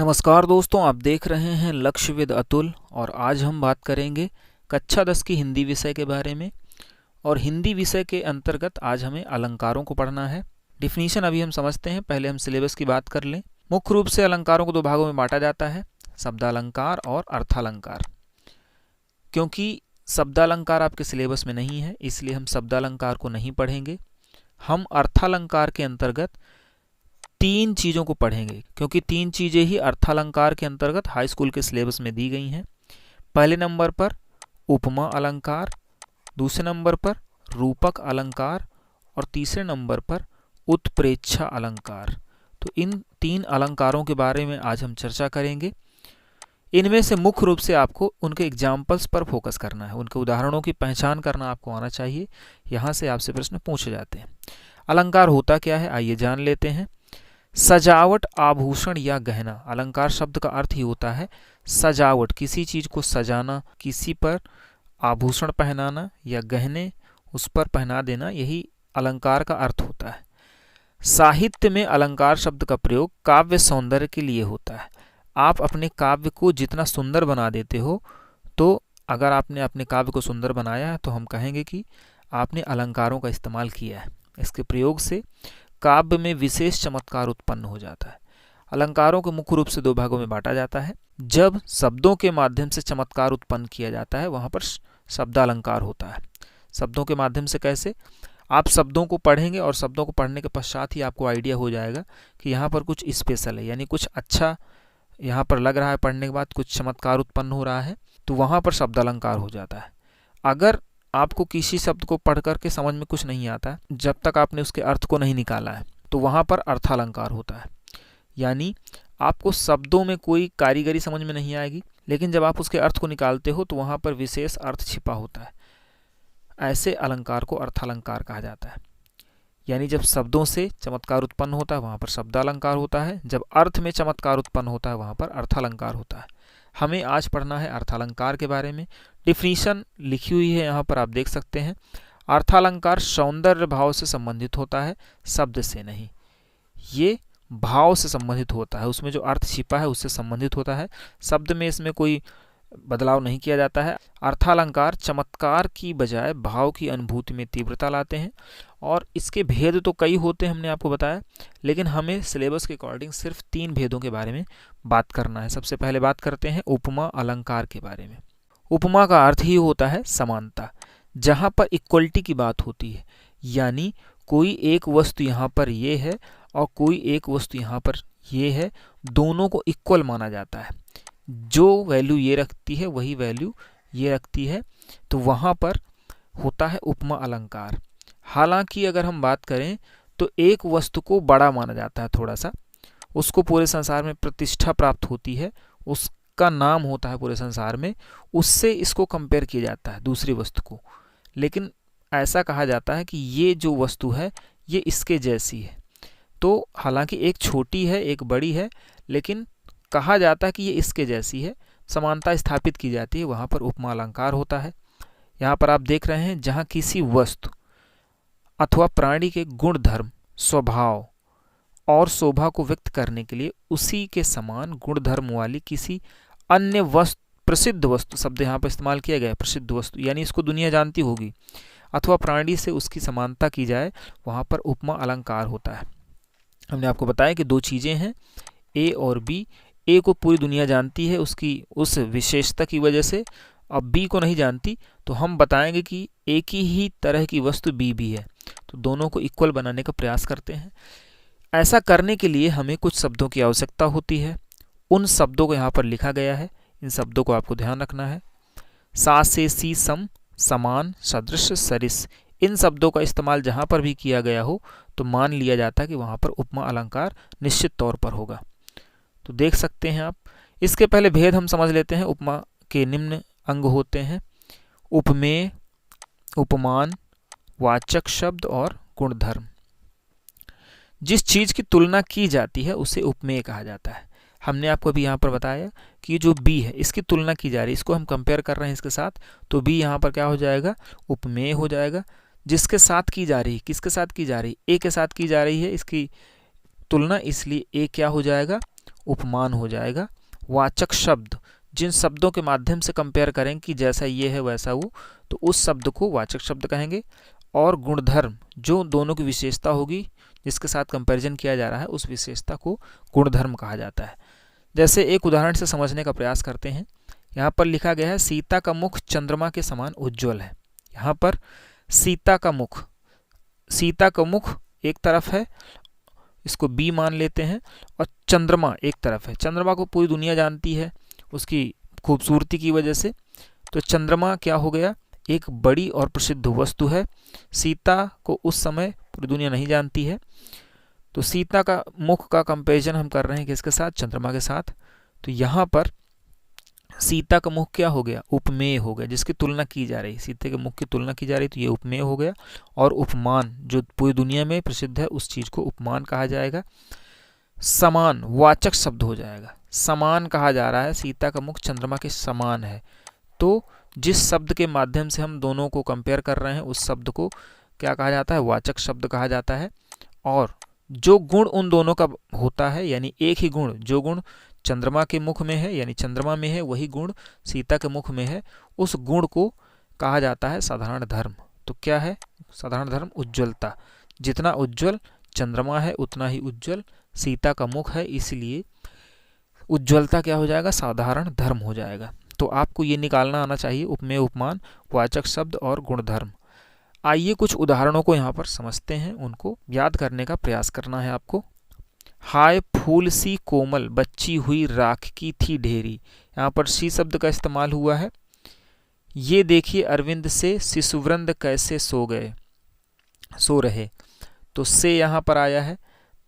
नमस्कार दोस्तों, आप देख रहे हैं लक्ष्य विद अतुल। और आज हम बात करेंगे कक्षा 10 की हिंदी विषय के बारे में। और हिंदी विषय के अंतर्गत आज हमें अलंकारों को पढ़ना है। डिफिनीशन अभी हम समझते हैं, पहले हम सिलेबस की बात कर लें। मुख्य रूप से अलंकारों को दो भागों में बांटा जाता है, शब्दालंकार और अर्थालंकार। क्योंकि शब्दालंकार आपके सिलेबस में नहीं है, इसलिए हम शब्दालंकार को नहीं पढ़ेंगे। हम अर्थालंकार के अंतर्गत तीन चीज़ों को पढ़ेंगे, क्योंकि तीन चीज़ें ही अर्थालंकार के अंतर्गत हाई स्कूल के सिलेबस में दी गई हैं। पहले नंबर पर उपमा अलंकार, दूसरे नंबर पर रूपक अलंकार और तीसरे नंबर पर उत्प्रेक्षा अलंकार। तो इन तीन अलंकारों के बारे में आज हम चर्चा करेंगे। इनमें से मुख्य रूप से आपको उनके एग्जाम्पल्स पर फोकस करना है, उनके उदाहरणों की पहचान करना आपको आना चाहिए। यहाँ से आपसे प्रश्न पूछे जाते हैं। अलंकार होता क्या है, आइए जान लेते हैं। सजावट, आभूषण या गहना। अलंकार शब्द का अर्थ ही होता है सजावट, किसी चीज को सजाना, किसी पर आभूषण पहनाना या गहने उस पर पहना देना, यही अलंकार का अर्थ होता है। साहित्य में अलंकार शब्द का प्रयोग काव्य सौंदर्य के लिए होता है। आप अपने काव्य को जितना सुंदर बना देते हो, तो अगर आपने अपने काव्य को सुंदर बनाया है तो हम कहेंगे कि आपने अलंकारों का इस्तेमाल किया है। इसके प्रयोग से काव्य में विशेष चमत्कार उत्पन्न हो जाता है। अलंकारों को मुख्य रूप से दो भागों में बांटा जाता है। जब शब्दों के माध्यम से चमत्कार उत्पन्न किया जाता है, वहां पर शब्दालंकार होता है। शब्दों के माध्यम से कैसे? आप शब्दों को पढ़ेंगे और शब्दों को पढ़ने के पश्चात ही आपको आइडिया हो जाएगा कि यहाँ पर कुछ स्पेशल है, यानी कुछ अच्छा यहाँ पर लग रहा है, पढ़ने के बाद कुछ चमत्कार उत्पन्न हो रहा है, तो वहां पर शब्दालंकार हो जाता है। अगर आपको किसी शब्द को पढ़ करके समझ में कुछ नहीं आता, जब तक आपने उसके अर्थ को नहीं निकाला है, तो वहां पर अर्थालंकार होता है। यानी आपको शब्दों में कोई कारीगरी समझ में नहीं आएगी, लेकिन जब आप उसके अर्थ को निकालते हो तो वहां पर विशेष अर्थ छिपा होता है। ऐसे अलंकार को अर्थालंकार कहा जाता है। यानी जब शब्दों से चमत्कार उत्पन्न होता है वहां पर शब्दालंकार होता है, जब अर्थ में चमत्कार उत्पन्न होता है वहां पर अर्थालंकार होता है। हमें आज पढ़ना है अर्थालंकार के बारे में। डिफिनीशन लिखी हुई है, यहाँ पर आप देख सकते हैं। अर्थालंकार सौंदर्य भाव से संबंधित होता है, शब्द से नहीं। ये भाव से संबंधित होता है, उसमें जो अर्थ छिपा है उससे संबंधित होता है। शब्द में इसमें कोई बदलाव नहीं किया जाता है। अर्थालंकार चमत्कार की बजाय भाव की अनुभूति में तीव्रता लाते हैं। और इसके भेद तो कई होते हैं, हमने आपको बताया, लेकिन हमें सिलेबस के अकॉर्डिंग सिर्फ तीन भेदों के बारे में बात करना है। सबसे पहले बात करते हैं उपमा अलंकार के बारे में। उपमा का अर्थ ही होता है समानता, जहां पर इक्वलिटी की बात होती है। यानी कोई एक वस्तु यहाँ पर ये है और कोई एक वस्तु यहाँ पर ये है, दोनों को इक्वल माना जाता है। जो वैल्यू ये रखती है वही वैल्यू ये रखती है, तो वहां पर होता है उपमा अलंकार। हालांकि अगर हम बात करें तो एक वस्तु को बड़ा माना जाता है, थोड़ा सा उसको पूरे संसार में प्रतिष्ठा प्राप्त होती है, उसका नाम होता है पूरे संसार में, उससे इसको कंपेयर किया जाता है दूसरी वस्तु को। लेकिन ऐसा कहा जाता है कि ये जो वस्तु है ये इसके जैसी है। तो हालांकि एक छोटी है एक बड़ी है, लेकिन कहा जाता है कि ये इसके जैसी है, समानता स्थापित की जाती है, वहां पर उपमा अलंकार होता है। यहाँ पर आप देख रहे हैं, जहां किसी वस्तु अथवा प्राणी के गुण धर्म, स्वभाव और शोभा को व्यक्त करने के लिए उसी के समान गुण धर्म वाली किसी अन्य वस्तु, प्रसिद्ध वस्तु शब्द यहाँ पर इस्तेमाल किया गया है, प्रसिद्ध वस्तु यानी इसको दुनिया जानती होगी, अथवा प्राणी से उसकी समानता की जाए, वहां पर उपमा अलंकार होता है। हमने आपको बताया कि दो चीजें हैं, ए और बी। ए को पूरी दुनिया जानती है उसकी उस विशेषता की वजह से, अब बी को नहीं जानती, तो हम बताएंगे कि एक ही तरह की वस्तु बी भी है, तो दोनों को इक्वल बनाने का प्रयास करते हैं। ऐसा करने के लिए हमें कुछ शब्दों की आवश्यकता होती है। उन शब्दों को यहाँ पर लिखा गया है, इन शब्दों को आपको ध्यान रखना है। सा से सी, सम, समान, सदृश, सरिस, इन शब्दों का इस्तेमाल जहाँ पर भी किया गया हो तो मान लिया जाता है कि वहाँ पर उपमा अलंकार निश्चित तौर पर होगा। तो देख सकते हैं आप। इसके पहले भेद हम समझ लेते हैं। उपमा के निम्न अंग होते हैं: उपमेय, उपमान, वाचक शब्द और गुणधर्म। जिस चीज की तुलना की जाती है उसे उपमेय कहा जाता है। हमने आपको अभी यहाँ पर बताया कि जो बी है इसकी तुलना की जा रही है, इसको हम कंपेयर कर रहे हैं इसके साथ, तो बी यहाँ पर क्या हो जाएगा? उपमेय हो जाएगा। जिसके साथ की जा रही है, किसके साथ की जा रही है? ए के साथ की जा रही है इसकी तुलना, इसलिए ए क्या हो जाएगा? उपमान हो जाएगा। वाचक शब्द, जिन शब्दों के माध्यम से कंपेयर करें कि जैसा ये है वैसा वो, तो उस शब्द को वाचक शब्द कहेंगे। और गुणधर्म, जो दोनों की विशेषता होगी जिसके साथ कंपैरिजन किया जा रहा है, उस विशेषता को गुणधर्म कहा जाता है। जैसे एक उदाहरण से समझने का प्रयास करते हैं। यहाँ पर लिखा गया है सीता का मुख चंद्रमा के समान उज्ज्वल है। यहाँ पर सीता का मुख एक तरफ है, इसको बी मान लेते हैं, और चंद्रमा एक तरफ है। चंद्रमा को पूरी दुनिया जानती है उसकी खूबसूरती की वजह से, तो चंद्रमा क्या हो गया, एक बड़ी और प्रसिद्ध वस्तु है। सीता को उस समय पूरी दुनिया नहीं जानती है, तो सीता का मुख का कंपैरिजन हम कर रहे हैं किसके साथ, चंद्रमा के साथ। तो यहाँ पर सीता का मुख क्या हो गया, उपमेय हो गया, जिसकी तुलना की जा रही, सीते के मुख की तुलना की जा रही, तो ये उपमेय हो गया। और उपमान, जो पूरी दुनिया में प्रसिद्ध है, उस चीज को उपमान कहा जाएगा। समान वाचक शब्द हो जाएगा, समान कहा जा रहा है, सीता का मुख चंद्रमा के समान है, तो जिस शब्द के माध्यम से हम दोनों को कंपेयर कर रहे हैं उस शब्द को क्या कहा जाता है, वाचक शब्द कहा जाता है। और जो गुण उन दोनों का होता है, यानी एक ही गुण, जो गुण चंद्रमा के मुख में है यानी चंद्रमा में है, वही गुण सीता के मुख में है, उस गुण को कहा जाता है साधारण धर्म। तो क्या है साधारण धर्म, उज्ज्वलता। जितना उज्ज्वल चंद्रमा है उतना ही उज्ज्वल सीता का मुख है, इसलिए उज्ज्वलता क्या हो जाएगा, साधारण धर्म हो जाएगा। तो आपको ये निकालना आना चाहिए, उपमेय, उपमान, वाचक शब्द और गुणधर्म। आइए कुछ उदाहरणों को यहाँ पर समझते हैं, उनको याद करने का प्रयास करना है आपको। हाय फूल सी कोमल बच्ची हुई राख की थी ढेरी, यहाँ पर सी शब्द का इस्तेमाल हुआ है। ये देखिए अरविंद से शिशुवृंद कैसे सो रहे, तो से यहाँ पर आया है।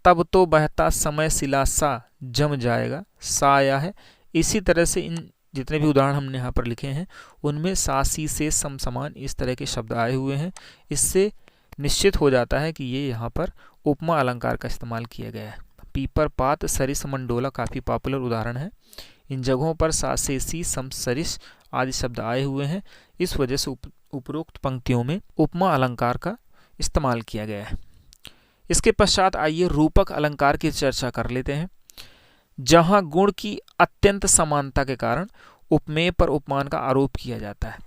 तब तो बहता समय सिला सा जम जाएगा, सा आया है। इसी तरह से इन जितने भी उदाहरण हमने यहाँ पर लिखे हैं उनमें सा सी से सम समान इस तरह के शब्द आए हुए हैं। इससे निश्चित हो जाता है कि ये यहाँ पर उपमा अलंकार का इस्तेमाल किया गया है। पीपर पात सरिस मंडोला काफ़ी पॉपुलर उदाहरण है। इन जगहों पर सा से सी सम सरिस आदि शब्द आए हुए हैं, इस वजह से उपरोक्त पंक्तियों में उपमा अलंकार का इस्तेमाल किया गया है। इसके पश्चात आइए रूपक अलंकार की चर्चा कर लेते हैं, जहां गुण की अत्यंत समानता के कारण उपमेय पर उपमान का आरोप किया जाता है।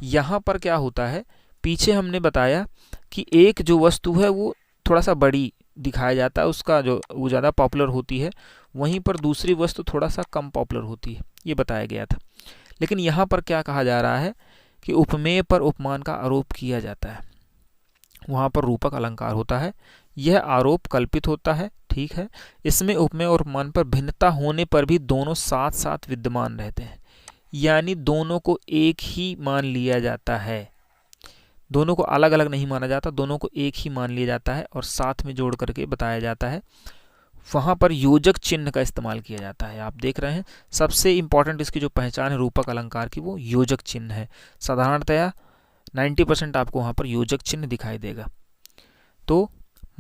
यहाँ पर क्या होता है, पीछे हमने बताया कि एक जो वस्तु है वो थोड़ा सा बड़ी दिखाया जाता है, उसका जो वो ज़्यादा पॉपुलर होती है, वहीं पर दूसरी वस्तु थोड़ा सा कम पॉपुलर होती है, ये बताया गया था। लेकिन यहाँ पर क्या कहा जा रहा है कि उपमेय पर उपमान का आरोप किया जाता है, वहाँ पर रूपक अलंकार होता है। यह आरोप कल्पित होता है, ठीक है। इसमें उपमेय और उपमान पर भिन्नता होने पर भी दोनों साथ साथ विद्यमान रहते हैं, यानी दोनों को एक ही मान लिया जाता है, दोनों को अलग अलग नहीं माना जाता, दोनों को एक ही मान लिया जाता है और साथ में जोड़ करके बताया जाता है। वहाँ पर योजक चिन्ह का इस्तेमाल किया जाता है। आप देख रहे हैं सबसे इंपॉर्टेंट इसकी जो पहचान है रूपक अलंकार की, वो योजक चिन्ह है। साधारणतया 90% आपको वहाँ पर योजक चिन्ह दिखाई देगा। तो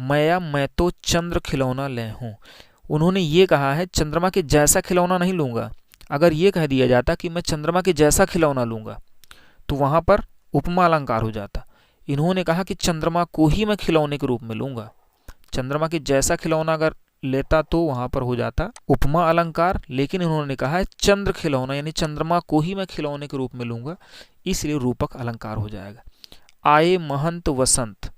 मैं तो चंद्र खिलौना ले हूँ, उन्होंने ये कहा है चंद्रमा के जैसा खिलौना नहीं लूँगा। अगर ये कह दिया जाता कि मैं चंद्रमा के जैसा खिलौना लूँगा तो वहाँ पर उपमा अलंकार हो जाता। इन्होंने कहा कि चंद्रमा को ही मैं खिलौने के रूप में लूँगा, चंद्रमा के जैसा खिलौना अगर लेता तो वहाँ पर हो जाता उपमा अलंकार। लेकिन इन्होंने कहा है चंद्र खिलौना यानी चंद्रमा को ही मैं खिलौने के रूप में लूँगा, इसलिए रूपक अलंकार हो जाएगा। आए महंत वसंत,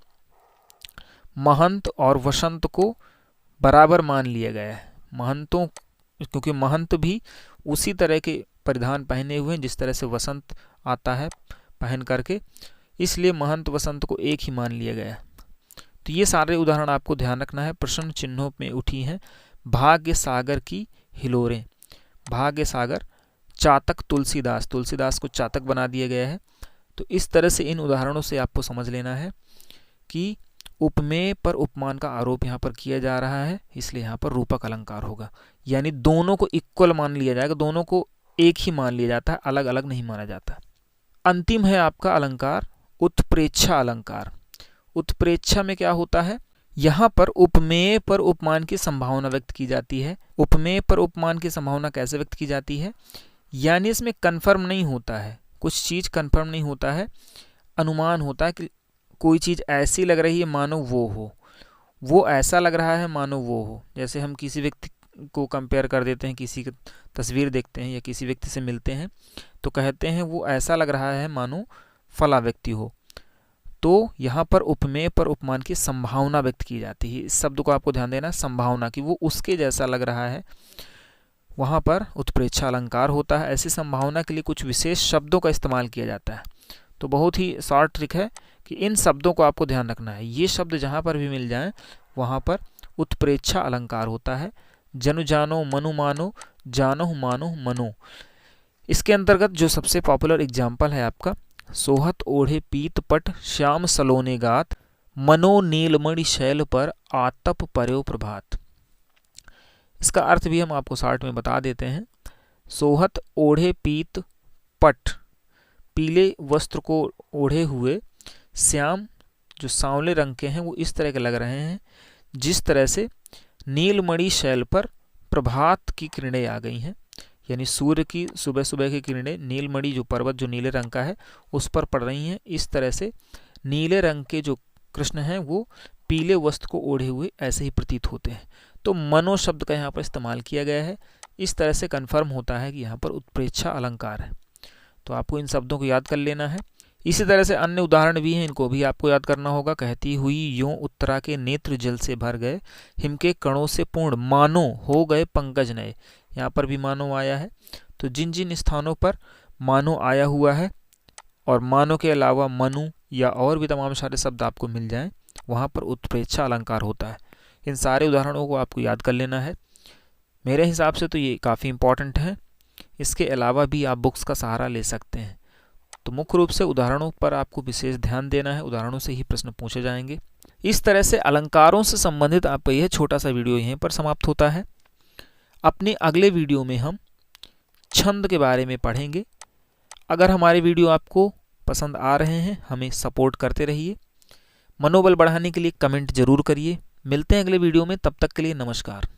महंत और वसंत को बराबर मान लिया गया है। महंतों, क्योंकि महंत भी उसी तरह के परिधान पहने हुए हैं जिस तरह से वसंत आता है पहन करके, इसलिए महंत वसंत को एक ही मान लिया गया। तो ये सारे उदाहरण आपको ध्यान रखना है। प्रश्न चिन्हों में उठी हैं भाग्य सागर की हिलोरें। भाग्य सागर, चातक तुलसीदास, तुलसीदास को चातक बना दिया गया है। तो इस तरह से इन उदाहरणों से आपको समझ लेना है कि उपमेय पर उपमान का आरोप यहाँ पर किया जा रहा है, इसलिए यहाँ पर रूपक अलंकार होगा, यानी दोनों को इक्वल मान लिया जाएगा, दोनों को एक ही मान लिया जाता है, अलग अलग नहीं माना जाता। अंतिम है आपका अलंकार उत्प्रेक्षा अलंकार। उत्प्रेक्षा में क्या होता है, यहाँ पर उपमेय पर उपमान की संभावना व्यक्त की जाती है। उपमेय पर उपमान की संभावना कैसे व्यक्त की जाती है, यानी इसमें कन्फर्म नहीं होता है, कुछ चीज़ कन्फर्म नहीं होता है, अनुमान होता है कि कोई चीज़ ऐसी लग रही है मानो वो हो, वो ऐसा लग रहा है मानो वो हो। जैसे हम किसी व्यक्ति को कंपेयर कर देते हैं, किसी की तस्वीर देखते हैं या किसी व्यक्ति से मिलते हैं तो कहते हैं वो ऐसा लग रहा है मानो फला व्यक्ति हो। तो यहाँ पर उपमेय पर उपमान की संभावना व्यक्त की जाती है। इस शब्द को आपको ध्यान देना, संभावना, कि वो उसके जैसा लग रहा है, वहाँ पर उत्प्रेक्षा अलंकार होता है। ऐसी संभावना के लिए कुछ विशेष शब्दों का इस्तेमाल किया जाता है। तो बहुत ही शॉर्ट ट्रिक है कि इन शब्दों को आपको ध्यान रखना है। ये शब्द जहाँ पर भी मिल जाएं वहाँ पर उत्प्रेक्षा अलंकार होता है। जनु जानो, मनु मानो, जानो मानो मनो। इसके अंतर्गत जो सबसे पॉपुलर एग्जाम्पल है आपका, सोहत ओढ़े पीत पट श्याम सलोने गात, मनो नीलमणि शैल पर आतप पर्यो प्रभात। इसका अर्थ भी हम आपको शॉर्ट में बता देते हैं। सोहत ओढ़े पीत पट, पीले वस्त्र को ओढ़े हुए, श्याम जो सांवले रंग के हैं वो इस तरह के लग रहे हैं जिस तरह से नीलमणि शैल पर प्रभात की किरणें आ गई हैं, यानी सूर्य की सुबह सुबह की किरणें नीलमणि जो पर्वत जो नीले रंग का है उस पर पड़ रही हैं। इस तरह से नीले रंग के जो कृष्ण हैं वो पीले वस्त्र को ओढ़े हुए ऐसे ही प्रतीत होते हैं। तो मनो शब्द का यहाँ पर इस्तेमाल किया गया है। इस तरह से कन्फर्म होता है कि यहाँ पर उत्प्रेक्षा अलंकार है। तो आपको इन शब्दों को याद कर लेना है। इसी तरह से अन्य उदाहरण भी हैं, इनको भी आपको याद करना होगा। कहती हुई यों उत्तरा के नेत्र जल से भर गए, हिम के कणों से पूर्ण मानो हो गए पंकज नए। यहाँ पर भी मानो आया है। तो जिन जिन स्थानों पर मानो आया हुआ है और मानो के अलावा मनु या और भी तमाम सारे शब्द आपको मिल जाएं वहाँ पर उत्प्रेक्षा अलंकार होता है। इन सारे उदाहरणों को आपको याद कर लेना है। मेरे हिसाब से तो ये काफ़ी इंपॉर्टेंट है। इसके अलावा भी आप बुक्स का सहारा ले सकते हैं। तो मुख्य रूप से उदाहरणों पर आपको विशेष ध्यान देना है, उदाहरणों से ही प्रश्न पूछे जाएंगे। इस तरह से अलंकारों से संबंधित आपका यह छोटा सा वीडियो यहीं पर समाप्त होता है। अपने अगले वीडियो में हम छंद के बारे में पढ़ेंगे। अगर हमारे वीडियो आपको पसंद आ रहे हैं हमें सपोर्ट करते रहिए। मनोबल बढ़ाने के लिए कमेंट जरूर करिए। मिलते हैं अगले वीडियो में, तब तक के लिए नमस्कार।